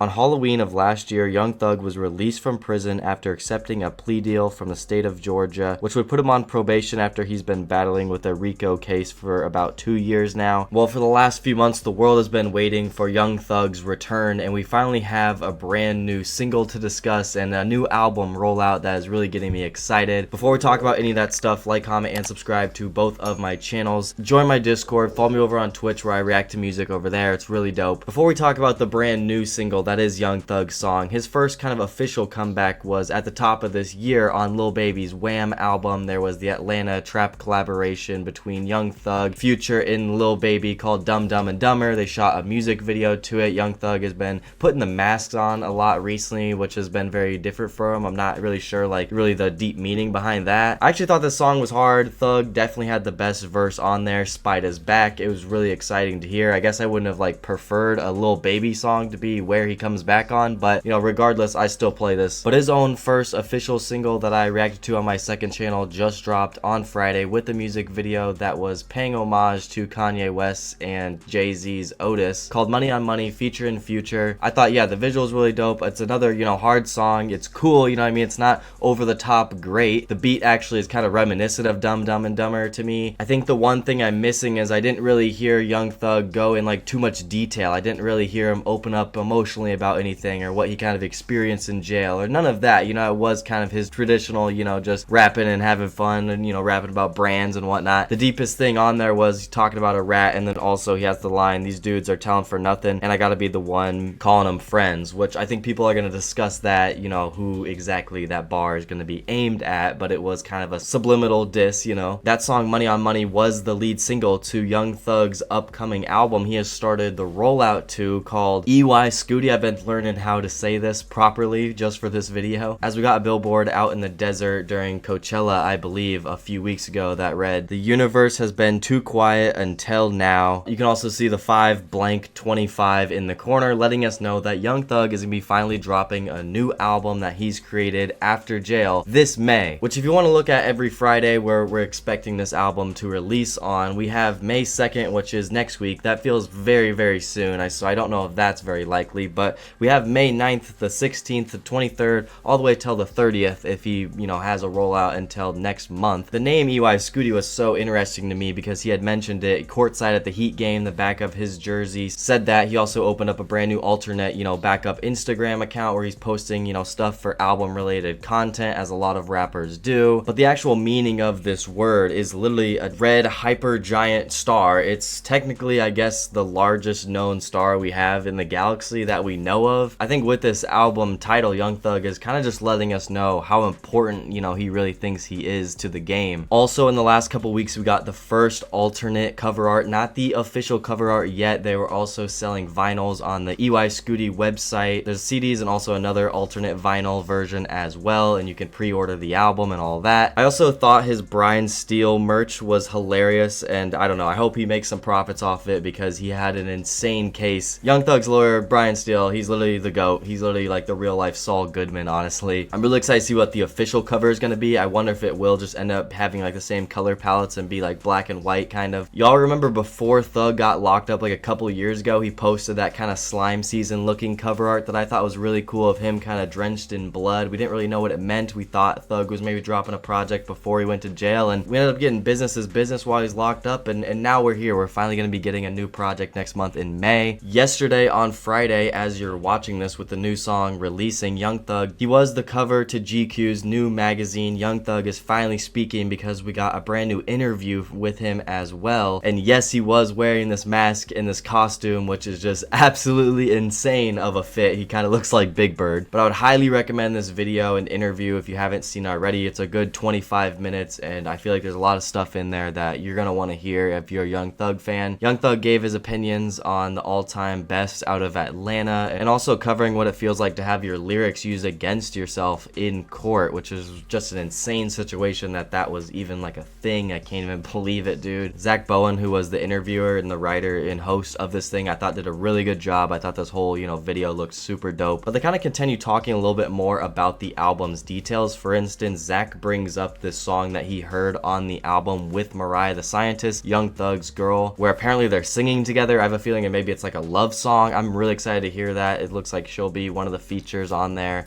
On Halloween of last year, Young Thug was released from prison after accepting a plea deal from the state of Georgia, which would put him on probation after he's been battling with a RICO case for about 2 years now. Well, for the last few months, the world has been waiting for Young Thug's return, and we finally have a brand new single to discuss and a new album rollout that is really getting me excited. Before we talk about any of that stuff, like, comment, and subscribe to both of my channels. Join my Discord, follow me over on Twitch where I react to music over there. It's really dope. Before we talk about the brand new single, that is Young Thug's song. His first kind of official comeback was at the top of this year on Lil Baby's Wham album. There was the Atlanta trap collaboration between Young Thug, Future, and Lil Baby called Dumb Dumb and Dumber. They shot a music video to it. Young Thug has been putting the masks on a lot recently, which has been very different for him. I'm not really sure like really the deep meaning behind that. I actually thought this song was hard. Thug definitely had the best verse on there. Spida's back. It was really exciting to hear. I guess I wouldn't have like preferred a Lil Baby song to be Where He Comes Back on, but you know, regardless, I still play this. But his own first official single that I reacted to on my second channel just dropped on Friday with a music video that was paying homage to Kanye West and Jay-Z's Otis, called Money on Money featuring Future. I thought, yeah, the visual is really dope. It's another, you know, hard song. It's cool, you know what I mean? It's not over the top great. The beat actually is kind of reminiscent of Dumb Dumb and Dumber to me. I think the one thing I'm missing is I didn't really hear Young Thug go in like too much detail. I didn't really hear him open up emotionally about anything or what he kind of experienced in jail or none of that. You know, it was kind of his traditional, you know, just rapping and having fun and, you know, rapping about brands and whatnot. The deepest thing on there was talking about a rat, and then also he has the line, these dudes are telling for nothing and I gotta be the one calling them friends, which I think people are going to discuss that, you know, who exactly that bar is going to be aimed at, but it was kind of a subliminal diss, you know. That song Money on Money was the lead single to Young Thug's upcoming album he has started the rollout to, called Scuti. I've been learning how to say this properly just for this video, as we got a billboard out in the desert during Coachella, I believe, a few weeks ago that read, "The universe has been too quiet until now." You can also see the 5-25 in the corner, letting us know that Young Thug is gonna be finally dropping a new album that he's created after jail this May, which if you want to look at every Friday where we're expecting this album to release on, we have May 2nd, which is next week. That feels very, very soon. So I don't know if that's very likely, but we have May 9th, the 16th, the 23rd, all the way till the 30th if he, you know, has a rollout until next month. The name Scuti was so interesting to me because he had mentioned it courtside at the Heat game. The back of his jersey said that. He also opened up a brand new alternate, you know, backup Instagram account where he's posting, you know, stuff for album related content, as a lot of rappers do. But the actual meaning of this word is literally a red hyper giant star. It's technically, I guess, the largest known star we have in the galaxy that we know of. I think with this album title, Young Thug is kind of just letting us know how important, you know, he really thinks he is to the game. Also, in the last couple weeks, we got the first alternate cover art, not the official cover art yet. They were also selling vinyls on the Scuti website. There's CDs and also another alternate vinyl version as well, and you can pre-order the album and all that. I also thought his Brian Steele merch was hilarious, and I don't know, I hope he makes some profits off it because he had an insane case. Young Thug's lawyer, Brian Steele, he's literally the GOAT. He's literally like the real life Saul Goodman, honestly. I'm really excited to see what the official cover is going to be. I wonder if it will just end up having like the same color palettes and be like black and white kind of. Y'all remember before Thug got locked up like a couple years ago, he posted that kind of slime season looking cover art that I thought was really cool of him kind of drenched in blood. We didn't really know what it meant. We thought Thug was maybe dropping a project before he went to jail, and we ended up getting business as business while he's locked up, and now we're here. We're finally going to be getting a new project next month in May. Yesterday on Friday, as you're watching this with the new song releasing, Young Thug, he was the cover to GQ's new magazine. Young Thug is finally speaking because we got a brand new interview with him as well, and yes, he was wearing this mask and this costume, which is just absolutely insane of a fit. He kind of looks like Big Bird. But I would highly recommend this video and interview if you haven't seen it already. It's a good 25 minutes, and I feel like there's a lot of stuff in there that you're gonna want to hear if you're a Young Thug fan. Young Thug gave his opinions on the all-time best out of Atlanta, and also covering what it feels like to have your lyrics used against yourself in court, which is just an insane situation that was even like a thing. I can't even believe it, dude. Zach Bowen, who was the interviewer and the writer and host of this thing, I thought did a really good job. I thought this whole, you know, video looked super dope. But they kind of continue talking a little bit more about the album's details. For instance, Zach brings up this song that he heard on the album with Mariah the Scientist, Young Thug's Girl, where apparently they're singing together. I have a feeling maybe it's like a love song. I'm really excited to hear hear that. It looks like she'll be one of the features on there.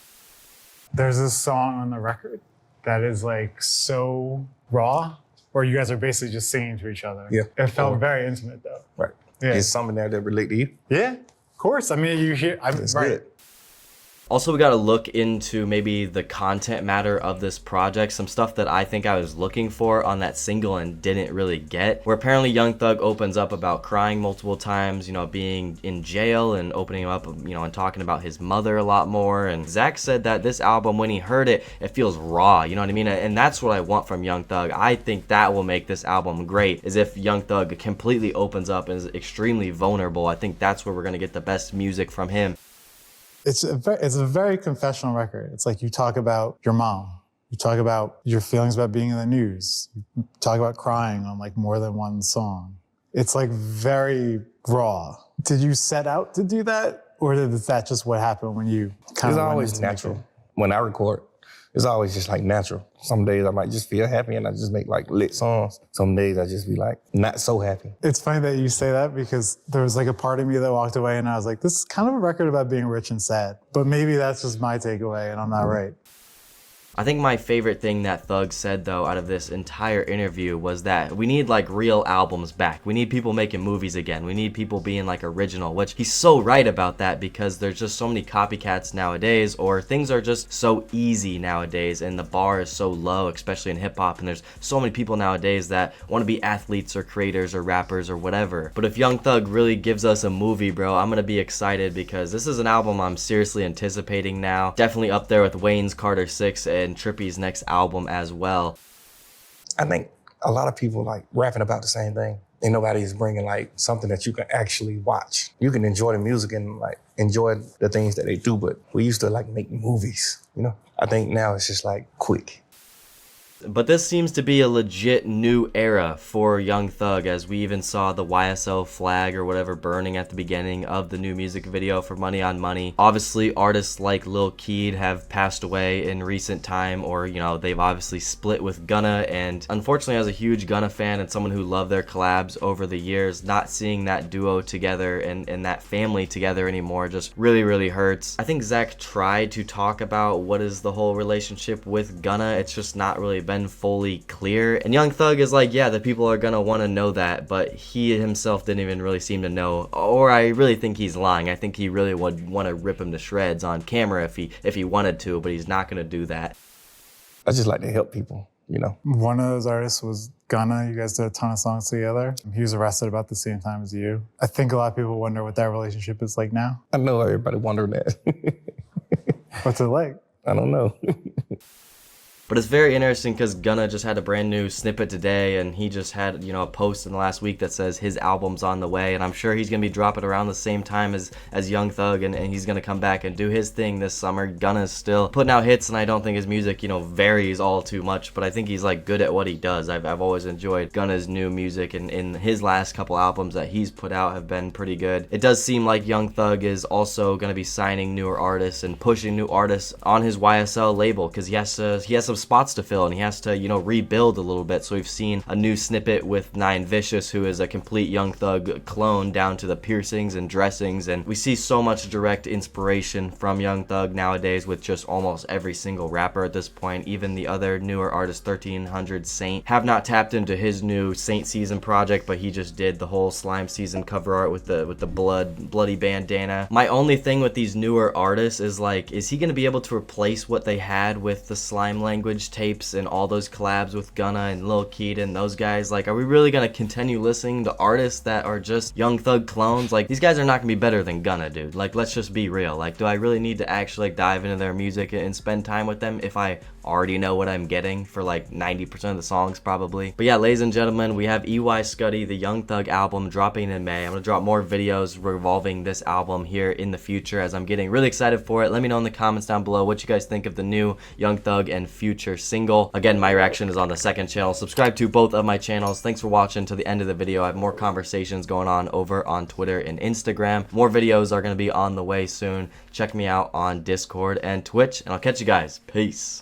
There's this song on the record that is like so raw, where you guys are basically just singing to each other. Yeah. It felt very intimate though. Right. Yeah. Is something there that relate to you? Yeah, of course. I mean, you hear, That's right. good. Also, we got to look into maybe the content matter of this project, some stuff that I think I was looking for on that single and didn't really get, where apparently Young Thug opens up about crying multiple times, you know, being in jail, and opening up, you know, and talking about his mother a lot more. And Zach said that this album, when he heard it, it feels raw, you know what I mean? And that's what I want from Young Thug. I think that will make this album great, is if Young Thug completely opens up and is extremely vulnerable. I think that's where we're going to get the best music from him. It's a very confessional record. It's like you talk about your mom. You talk about your feelings about being in the news. You talk about crying on like more than one song. It's like very raw. Did you set out to do that? Or is that just what happened when you kind It's of always natural. When I record, it's always just like natural. Some days I might just feel happy and I just make like lit songs. Some days I just be like not so happy. It's funny that you say that, because there was like a part of me that walked away and I was like, this is kind of a record about being rich and sad. But maybe that's just my takeaway and I'm not right. I think my favorite thing that Thug said, though, out of this entire interview was that we need like real albums back. We need people making movies again. We need people being like original, which he's so right about that, because there's just so many copycats nowadays, or things are just so easy nowadays and the bar is so low, especially in hip hop. And there's so many people nowadays that want to be athletes or creators or rappers or whatever. But if Young Thug really gives us a movie, bro, I'm going to be excited, because this is an album I'm seriously anticipating now. Definitely up there with Wayne's Carter 6 and Trippie's next album as well. I think a lot of people like rapping about the same thing, and nobody's bringing like something that you can actually watch. You can enjoy the music and like enjoy the things that they do, but we used to like make movies, you know? I think now it's just like quick. But this seems to be a legit new era for Young Thug, as we even saw the YSL flag or whatever burning at the beginning of the new music video for Money on Money. Obviously, artists like Lil Keed have passed away in recent time, or, you know, they've obviously split with Gunna. And unfortunately, as a huge Gunna fan and someone who loved their collabs over the years, not seeing that duo together and that family together anymore just really, really hurts. I think Zach tried to talk about what is the whole relationship with Gunna. It's just not really been fully clear. And Young Thug is like, yeah, the people are gonna want to know that, but he himself didn't even really seem to know. Or I really think he's lying. I think he really would want to rip him to shreds on camera if he wanted to, but he's not gonna do that. I just like to help people, you know? One of those artists was Gunna. You guys did a ton of songs together. He was arrested about the same time as you. I think a lot of people wonder what that relationship is like now. I know everybody wondering that. What's it like? I don't know. But it's very interesting, because Gunna just had a brand new snippet today, and he just had, you know, a post in the last week that says his album's on the way, and I'm sure he's gonna be dropping around the same time as Young Thug, and he's gonna come back and do his thing this summer. Gunna's still putting out hits, and I don't think his music, you know, varies all too much, but I think he's like good at what he does. I've always enjoyed Gunna's new music, and in his last couple albums that he's put out have been pretty good. It does seem like Young Thug is also gonna be signing newer artists and pushing new artists on his YSL label, because he has some spots to fill, and he has to, you know, rebuild a little bit. So we've seen a new snippet with Nine Vicious, who is a complete Young Thug clone down to the piercings and dressings, and we see so much direct inspiration from Young Thug nowadays with just almost every single rapper at this point. Even the other newer artist, 1300 Saint, have not tapped into his new Saint Season project, but he just did the whole Slime Season cover art with the bloody bandana. My only thing with these newer artists is like, is he going to be able to replace what they had with the Slime Language tapes and all those collabs with Gunna and Lil Keed and those guys? Like, are we really gonna continue listening to artists that are just Young Thug clones? Like, these guys are not gonna be better than Gunna, dude. Like, let's just be real. Like, do I really need to actually like dive into their music and spend time with them if I already know what I'm getting for like 90% of the songs probably? But yeah, ladies and gentlemen, we have EY Scuti, the Young Thug album, dropping in May. I'm gonna drop more videos revolving this album here in the future, as I'm getting really excited for it. Let me know in the comments down below what you guys think of the new Young Thug and Future single. Again, my reaction is on the second channel. Subscribe to both of my channels. Thanks for watching to the end of the video. I have more conversations going on over on Twitter and Instagram. More videos are going to be on the way soon. Check me out on Discord and Twitch, and I'll catch you guys. Peace.